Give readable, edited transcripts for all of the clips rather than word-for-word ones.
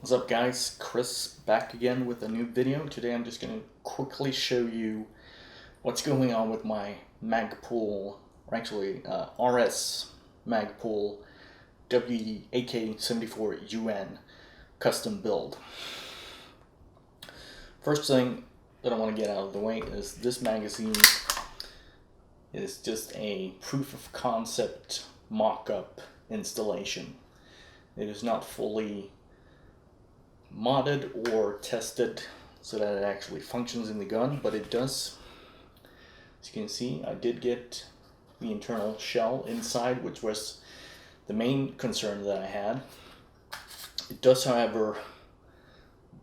What's up guys, Chris back again with a new video. Today I'm just going to quickly show you what's going on with my Magpul, or actually RS Magpul AK74UN custom build. First thing that I want to get out of the way is this magazine is just a proof of concept mock-up installation. It is not fully modded or tested so that it actually functions in the gun, but it does. As you can see, I did get the internal shell inside, which was the main concern that I had. It does, however,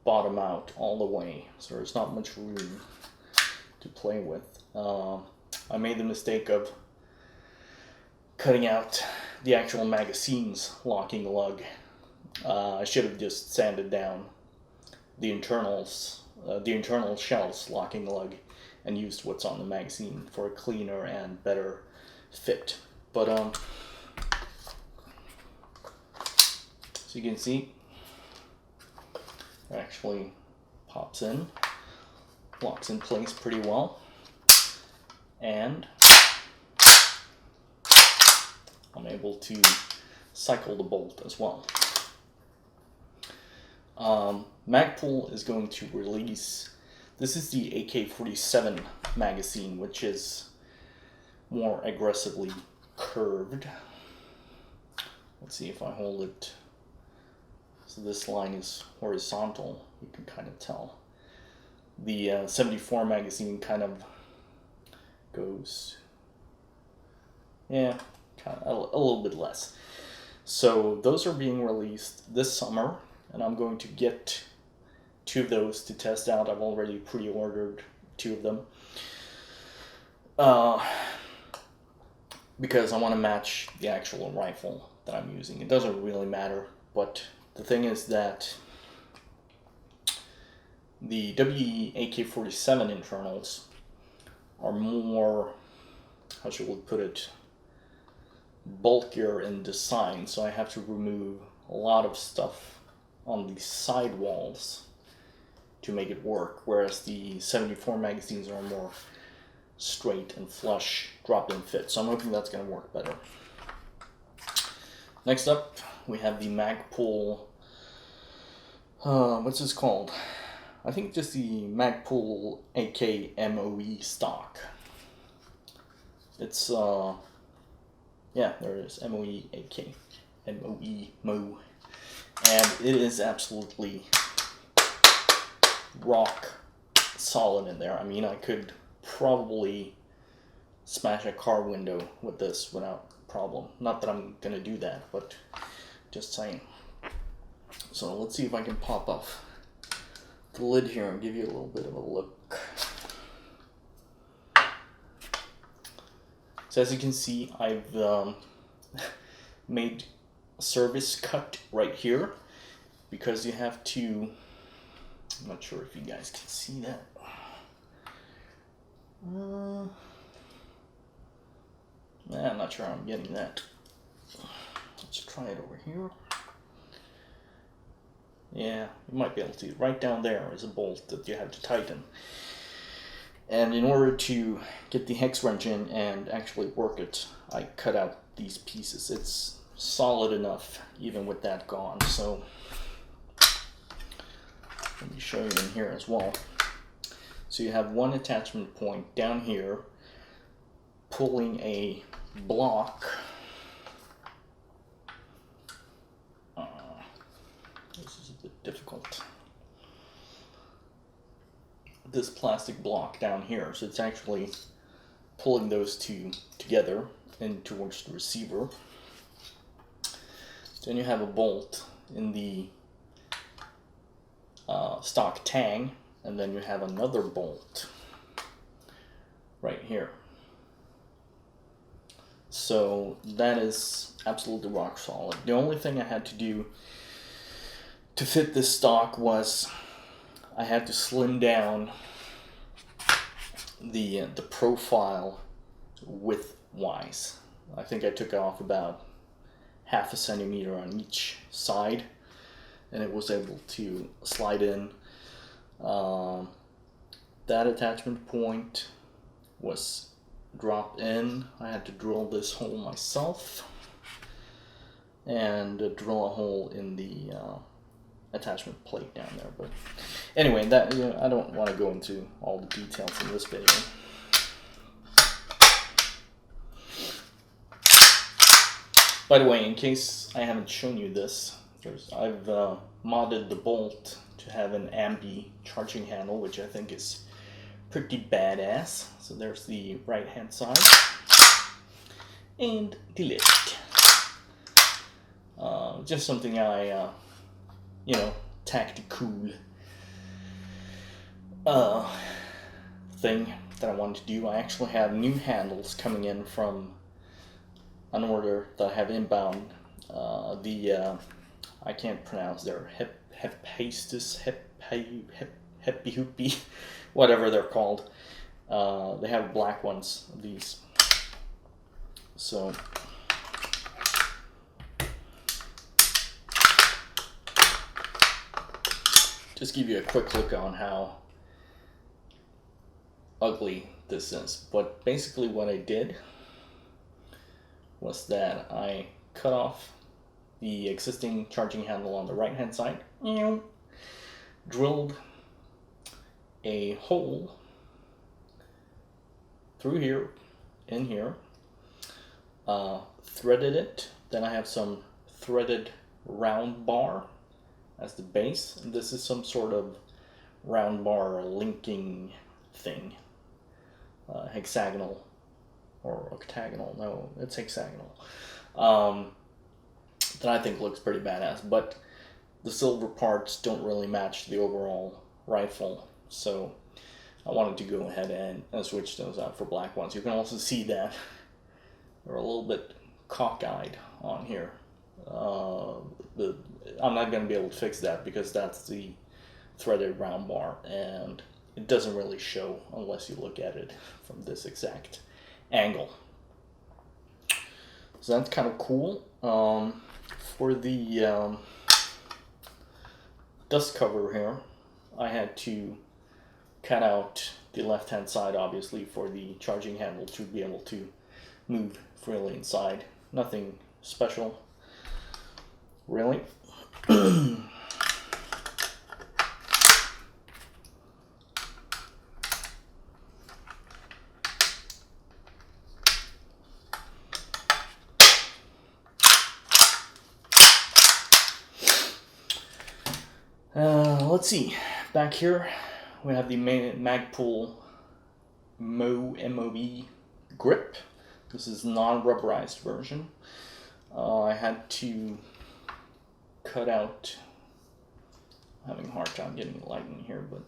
bottom out all the way, so there's not much room to play with. I made the mistake of cutting out the actual magazine's locking lug. I should have just sanded down the internal shell's locking lug and used what's on the magazine for a cleaner and better fit. But so you can see, it actually pops in, locks in place pretty well, and I'm able to cycle the bolt as well. Magpul is going to release, this is the AK47 magazine, which is more aggressively curved. Let's see if I hold it, so this line is horizontal, you can kind of tell. The 74 magazine kind of goes, yeah, kind of a little bit less. So those are being released this summer, and I'm going to get 2 of those to test out. I've already pre-ordered 2 of them because I want to match the actual rifle that I'm using. It doesn't really matter, but the thing is that the AK47 internals are more, how should we put it, bulkier in design, so I have to remove a lot of stuff on the side walls to make it work, whereas the 74 magazines are more straight and flush drop-in fit, so I'm hoping that's going to work better. Next up, we have the Magpul, what's this called? I think just the Magpul AK MOE stock. It's, yeah, there it is, MOE AK, MOE. And it is absolutely rock solid in there. I mean, I could probably smash a car window with this without problem. Not that I'm gonna do that, but just saying. So let's see if I can pop off the lid here and give you a little bit of a look. So as you can see, I've made service cut right here, because you have to, I'm not sure if you guys can see that. I'm not sure how I'm getting that. Let's try it over here. Yeah, you might be able to. Right down there is a bolt that you have to tighten. And in order to get the hex wrench in and actually work it, I cut out these pieces. It's solid enough even with that gone, so let me show you in here as well. So you have one attachment point down here pulling a block. This is a bit difficult. This plastic block down here, so it's actually pulling those 2 together and towards the receiver. Then you have a bolt in the stock tang, and then you have another bolt right here. So that is absolutely rock solid. The only thing I had to do to fit this stock was I had to slim down the profile width-wise. I think I took off about 0.5 centimeter on each side and it was able to slide in. That attachment point was dropped in. I had to drill this hole myself and drill a hole in the attachment plate down there. But anyway, that, you know, I don't want to go into all the details in this video. By the way, in case I haven't shown you this, I've modded the bolt to have an ambi charging handle, which I think is pretty badass. So there's the right hand side and the left. Just something I, you know, tactical thing that I wanted to do. I actually have new handles coming in from an order that I have inbound. I can't pronounce their Heppy Hoopy, whatever they're called. They have black ones, these. So just give you a quick look on how ugly this is. But basically what I did was that I cut off the existing charging handle on the right hand side, drilled a hole through here, in here, threaded it. Then I have some threaded round bar as the base. And this is some sort of round bar linking thing, hexagonal or octagonal. No, it's hexagonal. That I think looks pretty badass, but the silver parts don't really match the overall rifle, so I wanted to go ahead and switch those out for black ones. You can also see that they're a little bit cockeyed on here. I'm not going to be able to fix that because that's the threaded round bar, and it doesn't really show unless you look at it from this exact angle. So that's kind of cool. For the dust cover here, I had to cut out the left hand side, obviously, for the charging handle to be able to move freely inside. Nothing special, really. Let's see, back here we have the Magpul MOV grip. This is non-rubberized version. I had to cut out, I'm having a hard time getting light in here, but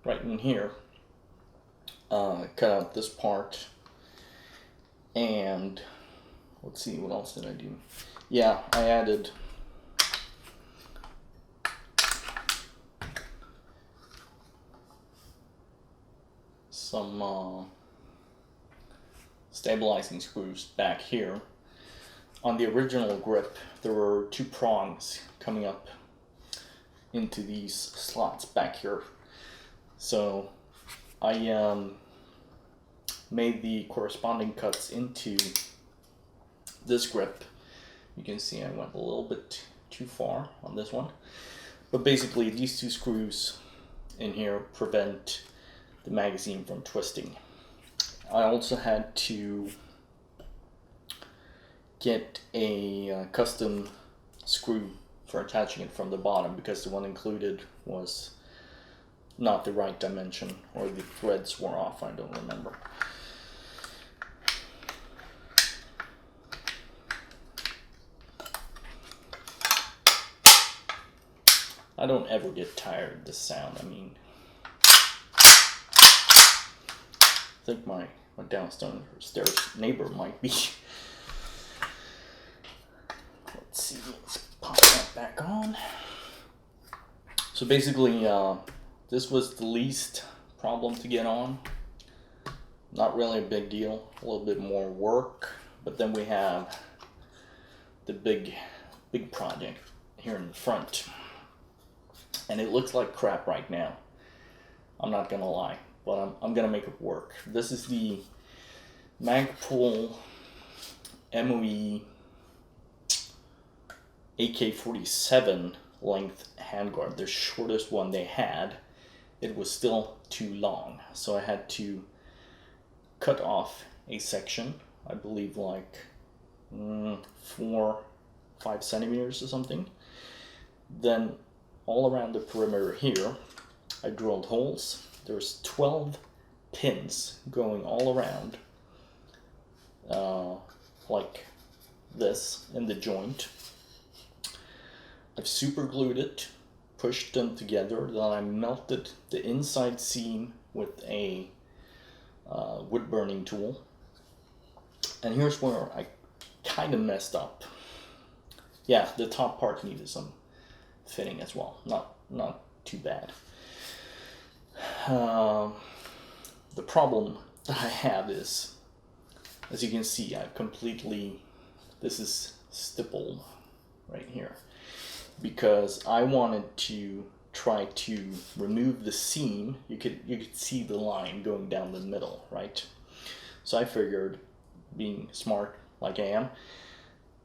right in here, cut out this part, and let's see, what else did I do? Yeah, I added some stabilizing screws back here. On the original grip, there were two prongs coming up into these slots back here. So I made the corresponding cuts into this grip. You can see I went a little bit too far on this one. But basically these two screws in here prevent the magazine from twisting. I also had to get a custom screw for attaching it from the bottom because the one included was not the right dimension, or the threads were off, I don't remember. I don't ever get tired of this sound. I mean, I think my downstairs neighbor might be. Let's see, let's pop that back on. So basically, this was the least problem to get on. Not really a big deal, a little bit more work, but then we have the big big project here in the front, and it looks like crap right now. I'm not gonna lie, but I'm gonna make it work. This is the Magpul MOE AK47 length handguard, the shortest one they had. It was still too long, so I had to cut off a section, I believe like 4-5 centimeters or something. Then all around the perimeter here, I drilled holes. There's 12 pins going all around, like this in the joint. I've super glued it, pushed them together, then I melted the inside seam with a wood burning tool. And here's where I kind of messed up. Yeah, the top part needed some fitting as well. Not too bad. The problem that I have is, as you can see, this is stippled right here, because I wanted to try to remove the seam. You could see the line going down the middle, right? So I figured, being smart like I am,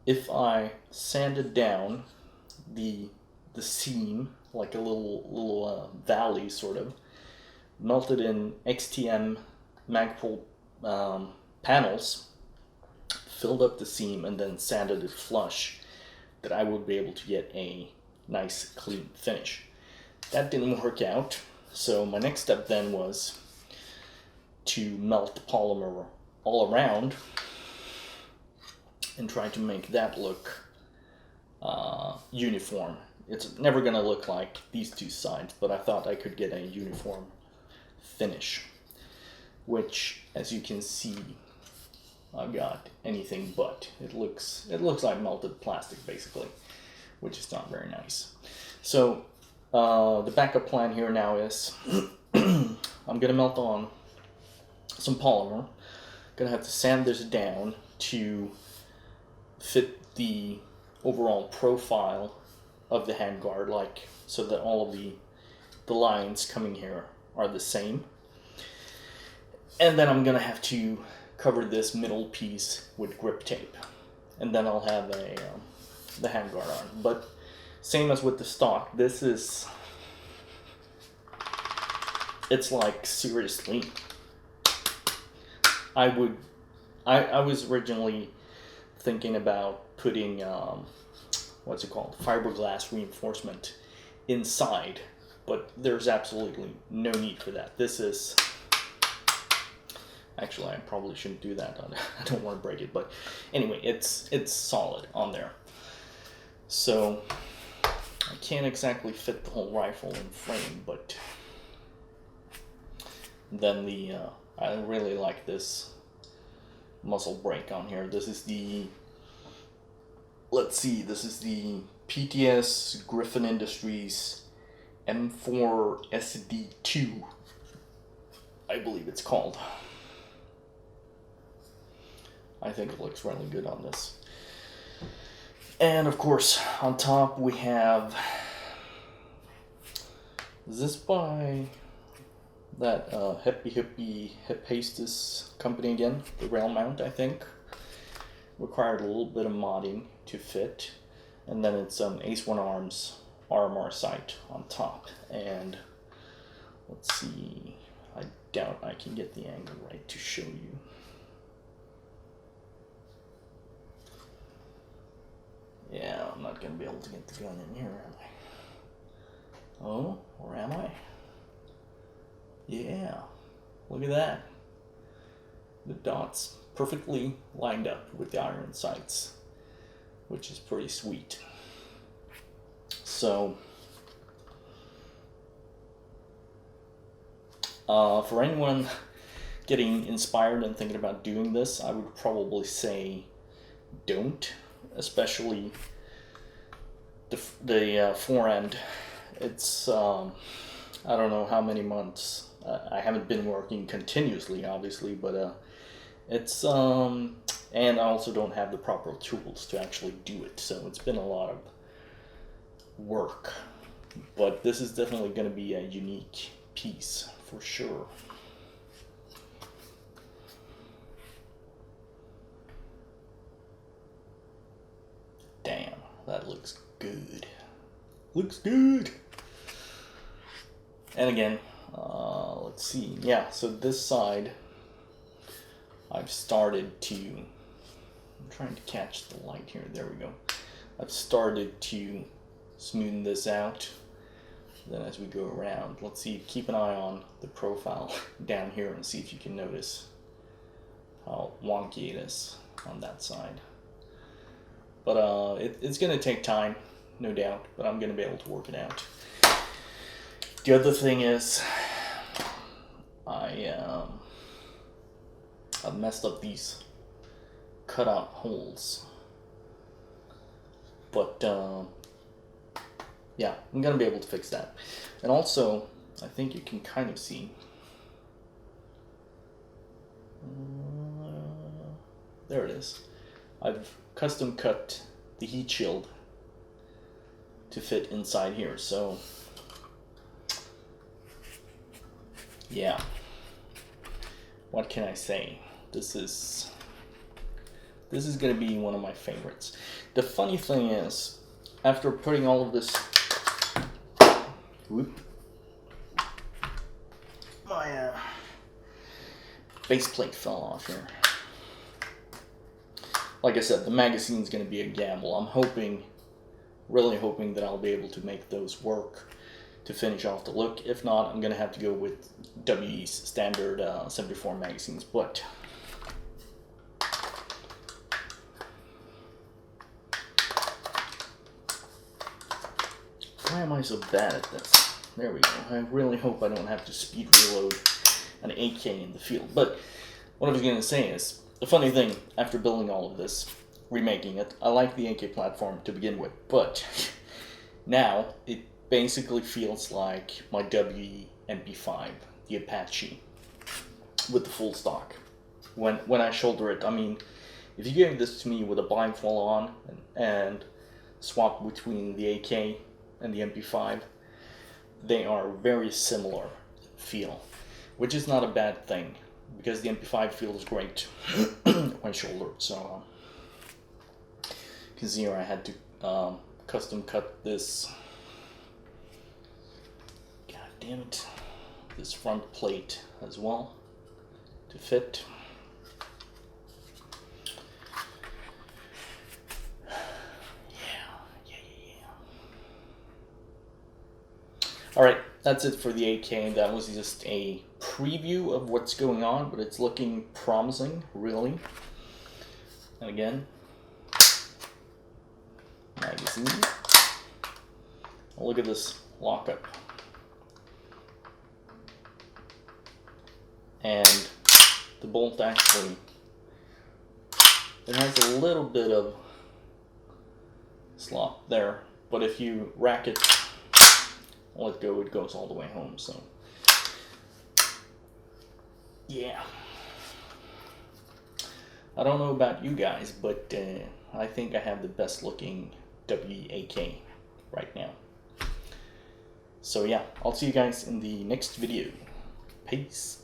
if I sanded down the seam like a little valley sort of, melted in XTM Magpul panels, filled up the seam, and then sanded it flush, that I would be able to get a nice clean finish. That didn't work out, so my next step then was to melt polymer all around and try to make that look uniform. It's never gonna look like these two sides, but I thought I could get a uniform finish, which, as you can see, I got anything but. It looks like melted plastic basically, which is not very nice. So the backup plan here now is I'm gonna melt on some polymer. Gonna have to sand this down to fit the overall profile of the handguard, like so that all of the lines coming here are the same. And then I'm gonna have to cover this middle piece with grip tape, and then I'll have the handguard on. But same as with the stock, it's like, seriously, I was originally thinking about putting what's it called, fiberglass reinforcement inside, but there's absolutely no need for that. This is, actually, I probably shouldn't do that. I don't want to break it, but anyway, it's solid on there. So I can't exactly fit the whole rifle in frame, but then I really like this muzzle brake on here. This is the, let's see, this is the PTS Griffin Industries M4SD2, I believe it's called. I think it looks really good on this. And of course, on top we have, is this by that Hip Hastis company again? The rail mount, I think. Required a little bit of modding to fit. And then it's Ace One Arms RMR sight on top. And let's see, I doubt I can get the angle right to show you. Yeah, I'm not going to be able to get the gun in here, am I? Oh, or am I? Yeah, look at that. The dots perfectly lined up with the iron sights, which is pretty sweet. So, for anyone getting inspired and thinking about doing this, I would probably say don't. Especially the forend. It's I don't know how many months. I haven't been working continuously, obviously, but it's And I also don't have the proper tools to actually do it, so it's been a lot of work. But this is definitely going to be a unique piece for sure. Damn, that looks good. Looks good. And again, let's see. Yeah, so this side, I've started to, I'm trying to catch the light here. There we go. I've started to smoothen this out. Then as we go around, let's see, keep an eye on the profile down here and see if you can notice how wonky it is on that side. But it's going to take time, no doubt, but I'm going to be able to work it out. The other thing is, I've messed up these cutout holes. But, yeah, I'm going to be able to fix that. And also, I think you can kind of see. There it is. I've custom cut the heat shield to fit inside here, so yeah, what can I say? This is gonna be one of my favorites. The funny thing is, after putting all of this, my base plate fell off here. Like I said, the magazine's going to be a gamble. I'm hoping, really hoping that I'll be able to make those work to finish off the look. If not, I'm going to have to go with WE's standard 74 magazines. But why am I so bad at this? There we go. I really hope I don't have to speed reload an AK in the field. But what I was going to say is, the funny thing, after building all of this, remaking it, I like the AK platform to begin with, but now it basically feels like my WE MP5, the Apache, with the full stock. When I shoulder it, I mean, if you gave this to me with a blindfold on and swap between the AK and the MP5, they are very similar feel, which is not a bad thing, because the MP5 feels great when shouldered. So you can see here I had to custom cut this, god damn it, this front plate as well to fit. Alright, that's it for the AK. That was just a preview of what's going on, but it's looking promising, really. And again, magazine. Look at this lockup. And the bolt actually, it has a little bit of slop there, but if you rack it, let go, it goes all the way home. So yeah, I don't know about you guys, but I think I have the best looking WAK right now. So yeah, I'll see you guys in the next video. Peace.